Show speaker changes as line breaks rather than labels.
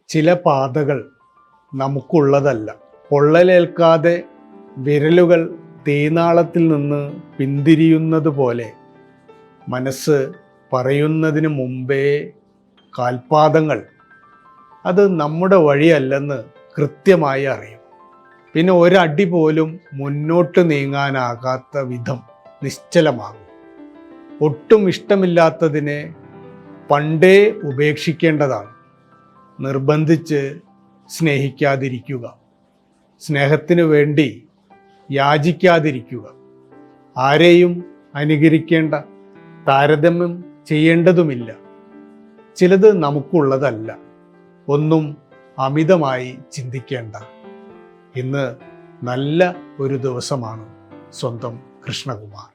ചില പാതകൾ നമുക്കുള്ളതല്ല. പൊള്ളലേൽക്കാതെ വിരലുകൾ തീനാളത്തിൽ നിന്ന് പിന്തിരിയുന്നത് പോലെ മനസ്സ് പറയുന്നതിന് മുമ്പേ കാൽപാദങ്ങൾ അത് നമ്മുടെ വഴിയല്ലെന്ന് കൃത്യമായി അറിയും. പിന്നെ ഒരടി പോലും മുന്നോട്ട് നീങ്ങാനാകാത്ത വിധം നിശ്ചലമാകും. ഒട്ടും ഇഷ്ടമില്ലാത്തതിനെ പണ്ടേ ഉപേക്ഷിക്കേണ്ടതാണ്. നിർബന്ധിച്ച് സ്നേഹിക്കാതിരിക്കുക, സ്നേഹത്തിനു വേണ്ടി യാചിക്കാതിരിക്കുക, ആരെയും അനുകരിക്കേണ്ട, താരതമ്യം ചെയ്യേണ്ടതുമില്ല. ചിലത് നമുക്കുള്ളതല്ല. ഒന്നും അമിതമായി ചിന്തിക്കേണ്ട. ഇന്ന് നല്ല ഒരു ദിവസമാണ്. സ്വന്തം കൃഷ്ണകുമാർ.